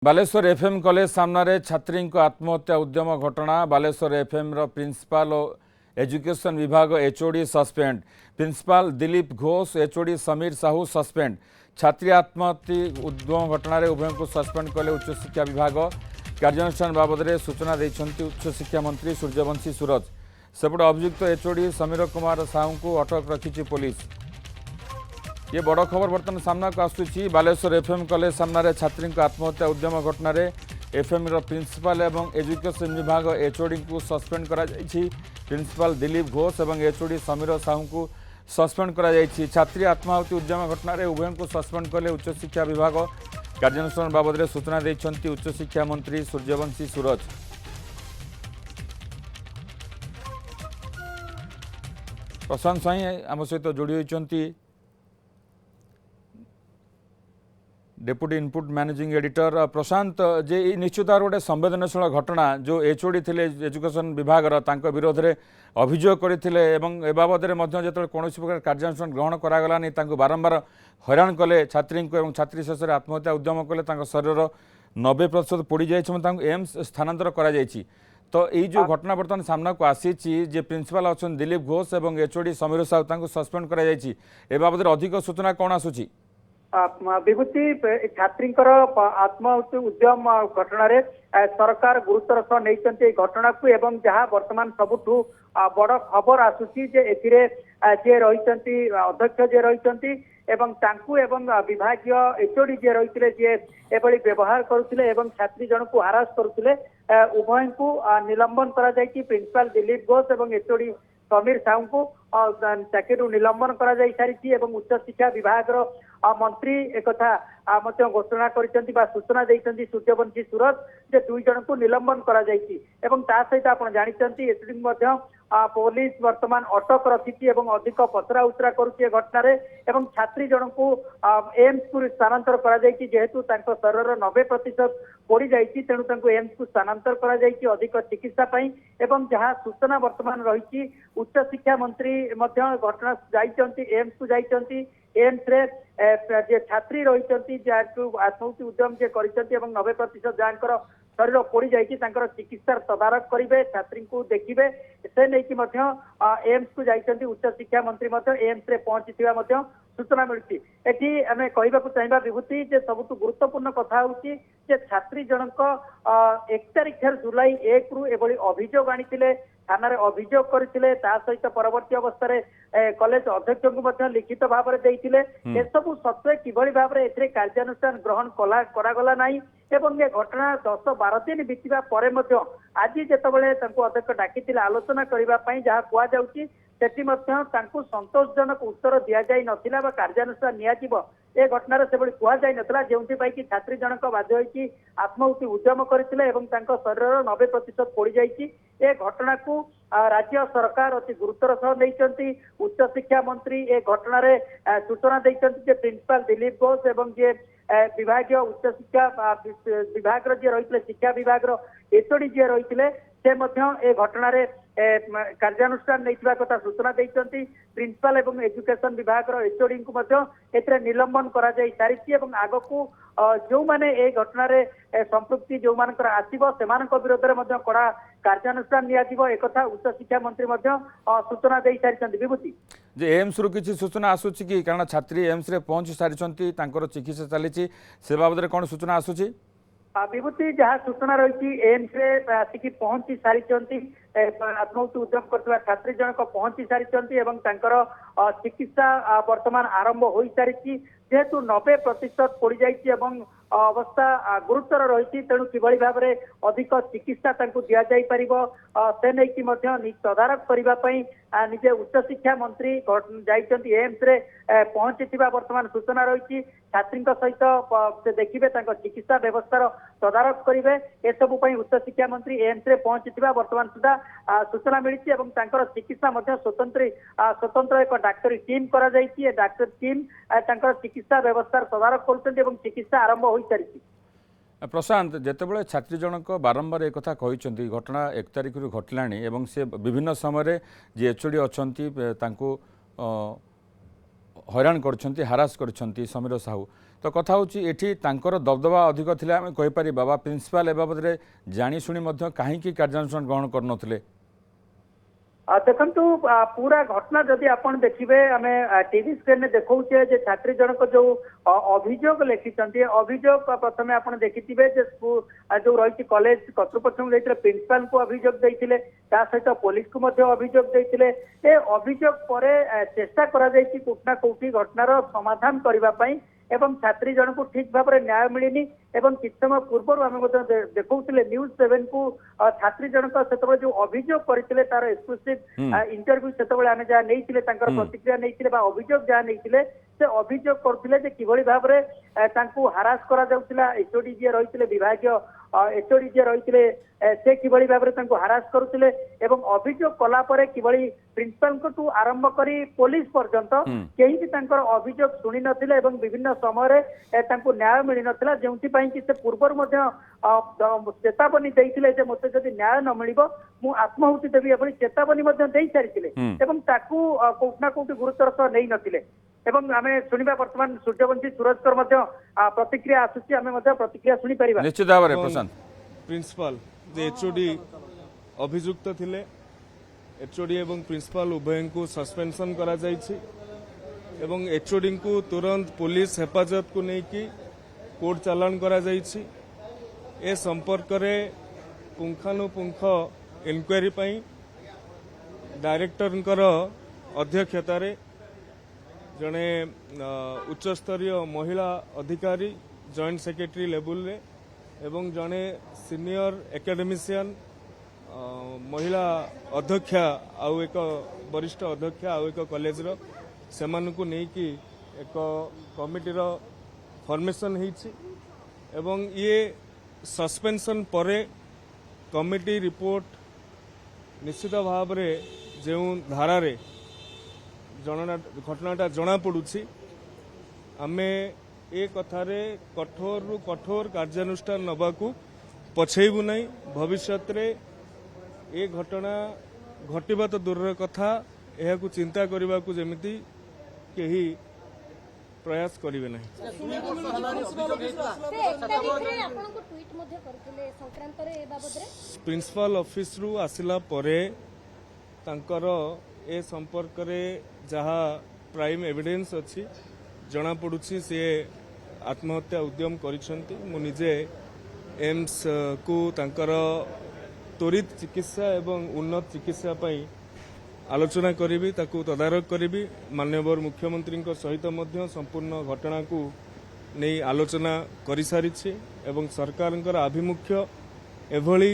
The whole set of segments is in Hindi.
बालेश्वर एफएम कॉलेज सामने छात्री आत्महत्या उद्यम घटना। बालेश्वर एफएम प्रिंसिपाल और एजुकेशन विभाग HOD suspend. Principal Dilip Ghosh, HOD Samir Sahu suspend. छात्री आत्महत्या उद्यम घटना उभय को सस्पेंड कले उच्च शिक्षा विभाग। कार्यानुष्ठान बाबद में सूचना देते उच्च शिक्षा मंत्री सूर्यवंशी सूरज। सेपटे अभियुक्त एचओडी समीर कुमार साहू को अटक रखी पुलिस। ये बड़ खबर बर्तमान सामना को आसूची। बालेश्वर एफएम कॉलेज सामने छात्री आत्महत्या उद्यम घटना एफएम प्रिंसिपाल एवं एजुकेशन विभाग एचओडी को सस्पेंड करा जायछि। प्रिंसिपाल दिलीप घोष और एचओडी समीर साहू को सस्पेंड करा जायछि। छात्री आत्महत्या उद्यम घटना उभय को सस्पेंड कले उच्च शिक्षा विभाग। कार्यानुष्ठान बाबद में सूचना देते उच्च शिक्षा मंत्री सूर्यवंशी सूरज। प्रशांत साई आम सहित जोड़ी होती डेप्यूटी इनपुट मैनेजिंग एडिटर। प्रशांत जे निश्चित भाव गोटे संवेदनशील घटना जो एचओडी थे एजुकेशन विभाग विरोध में अभियोग करते ए बाबद में जो कौन प्रकार कार्यानुष्ठान ग्रहण करागलानी बारंबार हैरान कले छात्री को छात्री शेष में आत्महत्या उद्यम कले शरीर 90% पोड़ी जाए एम्स स्थानांतर करा जायछि। तो यही जो घटना बर्तमान सामना को आसी प्रिंसिपाल अच्छा दिलीप घोष और एचओडी समीर साहू सस्पेंड करा जायछि। ए बाबद अधिक सूचना कौन आसुची? विभूति छात्री आत्महत्या उद्यम घटना सरकार गुरुतर सह नहीं घटना को एवं जहाँ वर्तमान सबुठू बड़ खबर आसूची जे रही अध्यक्ष जे रही एवं विभागीय एचओडी जे रही जे व्यवहार करुले एवं छात्री जन को हारास करुले उभय को निलंबन करा जायछि। प्रिंसिपाल दिलीप घोष और एचओडी समीर साहू को चाकरी निलंबन करा जाय सारी एवं उच्च शिक्षा विभाग मंत्री एक घोषणा कर सूचना देते सूर्यवंशी सूरज जे 2 जन को निलंबन करा जायछि। एवं ता सहित आप जानते एचओडी पुलिस वर्तमान अटक रखी अधिक पचरा उचरा करुचे घटना एवं छात्री जन को एम्स को स्थानांतर करा जायछि। जेहेतु शरीर 90% पोड़ी जायछि तेणु एम्स को स्थानांतर करा जायछि अधिक चिकित्सा पाई। एवं जहाँ सूचना वर्तमान रही उच्च शिक्षा मंत्री घटना जाइछन्ति एम्स को जाइछन्ति। एम्स रे जे छात्री रही आत्महत्या उद्यम जे करिछन्ति एवं 90% जानकर शरीर पोड़ी जाइछि चिकित्सा तदारख करेंगे छात्री को देखिए से नहीं एम्स को जाइछन्ति। उच्च शिक्षा मंत्री एम्स रे पहुंची सूचना मिलती। एटी आम कहवाक चाहिए विभूति जे सबुठ गुरुत्वपूर्ण कथा होची जे छात्री जनक 1 तारिख जुलाई 1 रु एभली अभियोग आनी थाना अभियोग करते सहित परवर्ती अवस्था कॉलेज अध्यक्ष को लिखित भाव में देते सब सत्वे किभली भाव में कार्यानुष्ठान ग्रहण करागला नहीं। एवं ये घटना 10-12 दिन बीतवा पर आज जितेबाला अध्यक्ष डाकी आलोचना करने जहाँ कहुच्छी सेठी संतोषजनक उत्तर दि जाई नथिला बा कार्यानुष्ठान नियाजिबो ए घटनार से कहुई नथिला जेउथि कि छात्री जनक बाध्य होई आत्महत्या उद्यम करथिले एवं तांको शरीर 90% पोड़ी जाइछि। ए घटना को राज्य सरकार अति गुरुतर सह नहीं। उच्च शिक्षा मंत्री ए घटना रे सूचना देइछन्ति जे प्रिंसिपाल दिलीप घोष एवं जे विभागीय उच्च शिक्षा विभाग जे रही शिक्षा विभाग एचओडी जे रही से ए घटना रे कार्यानुष्ठान नहीं कथा सूचना देते। प्रिंसिपाल एवं एजुकेशन विभाग एचओडी को निलंबन करा जाय सारी एवं आग को जो माने ए घटना रे संपृक्ति जो मानकर आसीबो सेमानक विरोध में कड़ा कार्यानुष्ठान नियाजिबो एक कथा उच्च शिक्षा मंत्री सूचना दे सारी। विभूति जे एम्स रु किछि सूचना आसुछि कि कारण छात्री एम्स रे पहुंच सारिछन्ति तांकर चिकित्सा चलीछि से बाबद कौन सूचना आसुछि? विभूति जहाँ सूचना रही एम्स रे आसिकी पहुंची सारी आत्महत्या उद्यम करथिबा छात्री जनक पहुंची सारी एवं तांकर चिकित्सा वर्तमान आरंभ हो सारी जेहेतु 90% पोड़ी जाइछि एवं अवस्था गुरुतर रही तेणु किभली भाव में अधिक चिकित्सा दि जाई परिबो से नहीं तदारख करने निजे उच्च शिक्षा मंत्री जाइछन्ति एम्स रे पहुंची वर्तमान सूचना रही छात्री सहित से देखिए चिकित्सा व्यवस्था तदारख करेंगे ए सबु उच्च शिक्षा मंत्री एम्स रे पहुंची वर्तमान सुधा सूचना मिली और चिकित्सा स्वतंत्र एक डाक्तरी टीम करा जायछि। डाक्तर टीम चिकित्सा व्यवस्था तदारख कर चिकित्सा आरंभ हो सारी। प्रशांत जितेबाला छात्री जनक बारंबार एक कथा कहते घटना 1 तारिख घटला से विभिन्न समय जे एचओडी अच्छा हईराण कर हारास कर समीर साहू तो कथा होची एठी तांकर दबदबा अधिक थिला आमे कहि पारि बाबा प्रिंसिपल ए बाबद रे जानी सुनी मध्य काहेकि कार्यानुष्ठान ग्रहण करनथिले देखु पूरा घटना जदि आपण देखिए आम टीवी स्क्रीन में देखौचे जे छात्री जनक जो अभियोग लिखिं अभियोग प्रथम आप देखिथे जो रही कॉलेज कर्तृपक्ष प्रिंसिपाल को अभियोग देते सहित पुलिस को अभियोग देते अभियोग पर चेष्टा कोठना कोठी घटनार समाधान करने एवं छात्री जन को ठीक भाव में न्याय मिलनी एवं किछ समय पूर्व आम देखुले न्यूज 7 को छात्री जनक से जो अभियोग करते तार एक्सक्लूसिव इंटरव्यू से आम जहाँ नहीं प्रतिक्रिया नहीं अभियोग जहाँ नहीं से अभियोग करते किभली भाव में हारास करा एचओडी जी रही विभागीय एचओडी जी रही से किभली भाव में हारास करुले एवं अभियोग कलापर किभली प्रिंसिपल टू आरंभ करी पुलिस पर्यंत कहीं भी अभियोग शुणी नथिले एवं विभिन्न समय न्याय मिल नाला जो कि से पूर्व चेतावनी देते मत जब न्याय न मिल मु आत्माहुति देवी एभली चेतावनी दे सारी कोठना कोठी गुरुतर सह नहीं नथिले एवं आम शुणा बर्तमान सूर्यवंशी सूरजकर प्रतिक्रिया आसूची आम प्रतिक्रिया शुणी पारिबा निश्चित भाव में प्रशांत प्रिंसिपल जे एचओडी अभियुक्त थिले एचओडी एवं प्रिंसिपल उभय को सस्पेंशन करा जायछि एवं एचओडी को तुरंत पुलिस हेफाजत को लेकिन कोर्ट चालान करा जायछि ए संपर्क रे पुंखानुपुंख इनक्वारी पई डायरेक्टर अध्यक्षता रे जड़े उच्चस्तरीय महिला अधिकारी जॉइंट सेक्रेटरी लेवल रे एवं जड़े सीनियर एकेडमिशियन महिला अध्यक्षा आउ एक वरिष्ठ अध्यक्षा आउ एक कॉलेज रो सेमानकु नेकी एक कमिटी रो फॉर्मेशन होईछि एवं ये सस्पेंशन परे कमिटी रिपोर्ट निश्चित भाव रे जो धारा रे घटनाटा जना पड़ुछि आमे ए कथारे कठोर रु कठोर कार्यानुष्ठान नबाकू पछेबू नहीं भविष्य रे ए घटना घटिबा तो दूर कथा यह चिंता करने को जमीती केही प्रयास करिवे नहीं प्रिंसिपल ऑफिस रु आसिला परे तांकर ए संपर्क रे जहा प्राइम एविडेंस अच्छी जना पड़ुछि से आत्महत्या उद्यम करिसंती मु निजे एम्स को तांकर त्वरित चिकित्सा एवं उन्नत चिकित्सा पई आलोचना करी ताकू तदारक करी माननीय मुख्यमंत्री सहित मध्य संपूर्ण घटना को नहीं आलोचना कर सारी एवं सरकार आभिमुख्य एभली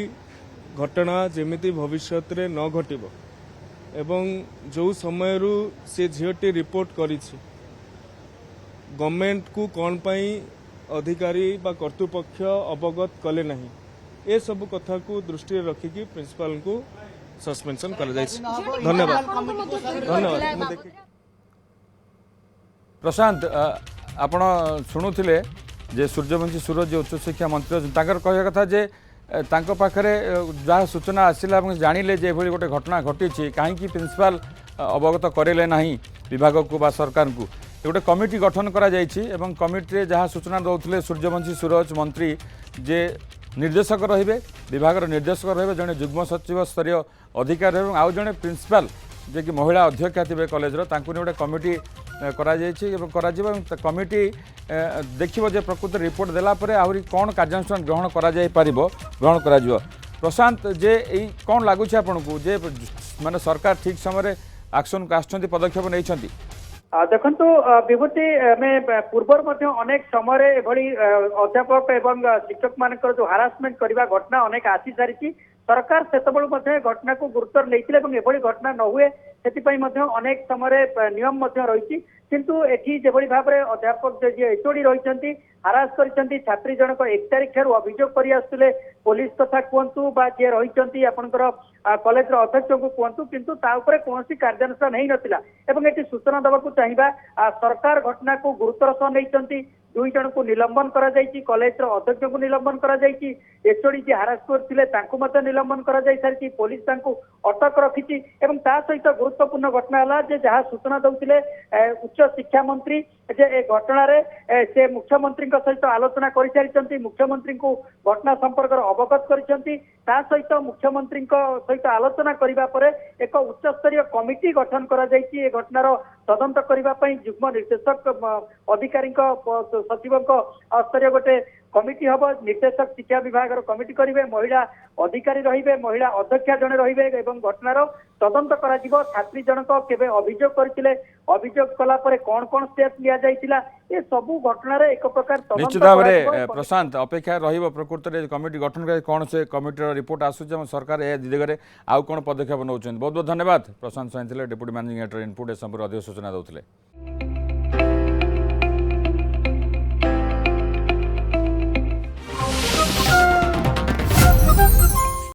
घटना जेमिति भविष्य रे न घटिबो एवं जो समय से झीटी रिपोर्ट करी गवर्नमेंट को कौन पाई अधिकारी बा कर्तृपक्ष अवगत कले नहीं ए सब कथा को दृष्टि रखिकी प्रिंसिपल को सस्पेंशन कर धन्यवाद धन्यवाद प्रशांत आपण शुणुले जे सूर्यवंशी सूरज जे उच्च शिक्षा मंत्री ताकर कहया कथा जे तांको पाखरे जहाँ सूचना आसिला जानिले जे एभली गोटे घटना घटी कहीं प्रिंसिपल अवगत करेले नहीं विभाग को बा सरकार को गोटे कमिटी गठन करा जायछि एवं कमिटी रे जहाँ सूचना दौले सूर्यवंशी सूरज मंत्री जे निर्देशक रहिबे विभाग निर्देशक रहिबे जने जुग्म सचिव स्तरीय अधिकारी एवं आउ जने प्रिंसिपल जे कि महिला अध्यक्षा थे कॉलेज तांकु गोटे कमिटी करा जायछि एवं करा जिवो कमिटी देखिबो जे प्रकृत रिपोर्ट देला परे आहुरी कोन कार्यानुष्ठान ग्रहण करा जाय पारिबो ग्रहण करा जिवो प्रशांत जे एई कोन लागु छै आपनको जे माने सरकार ठीक समय एक्शन आछंती पदक्षेप नैछंती देखु विभूति पूर्व अनेक समय अध्यापक एवं शिक्षक मान जो हारासमेंट करने घटना अनेक आसी सारी सरकार से घटना को गुरुत्व नहीं एभली घटना न हुए से अनेक समय नियम रही किंतु एठी जेभली भाव में अध्यापक जे एचओडी रही हारास कर छात्री जनक 1 तारिख ठार अभियोग कर आसुले पुलिस कथा कहतु बा जे रही आपंकर कॉलेज अध्यक्ष को कहतु किंतु कौन कार्यानुष्ठान नहीं नथिला एवं एटी सूचना देवाक चाहिए सरकार घटना को गुरुतर सह नहीं 2 जन को निलंबन करा जायछि कॉलेज अध्यक्ष को निलंबन करा जायछि एचओडी जी हारास करथिले निलंबन करा जाय सारी पुलिस तांको अटक रखिछि एवं ता सहित गुरुत्वपूर्ण घटना है जहाँ सूचना दौले उच्च शिक्षा मंत्री जे ए घटना से मुख्यमंत्री सहित आलोचना कर सारी मुख्यमंत्री को घटना संपर्क अवगत कर सहित मुख्यमंत्री सहित आलोचना करने पर एक उच्च स्तरीय कमिटी गठन कर घटनार तदंत करने युग्म निर्देशक अधिकारी सचिव स्तरीय गोटे कमिटी हम निर्देशक शिक्षा विभाग कमिटी करेंगे महिला अधिकारी रहिबे महिला अध्यक्षा जने रहिबे एवं घटनार तदंत करा जिवो छात्री जनक केबे अभियोग करथिले अभियोग कला परे कोन कोन स्टेप लिया जाइतिला ए सबु घटना रे एक प्रकार तदंत निश्चित भाव में प्रशांत अपेक्षा रहिबो प्रकृति रे कमिटी गठन करे कोन से कमिटी रिपोर्ट आसु जे सरकार ए दिगरे आउ कोन पदक्षेप नउछन बहुत बहुत धन्यवाद प्रशांत साइंथिले डेप्यूटी मैनेजिंग एडिटर इनपुट ए संपूर्ण अधिक सूचना दउथिले।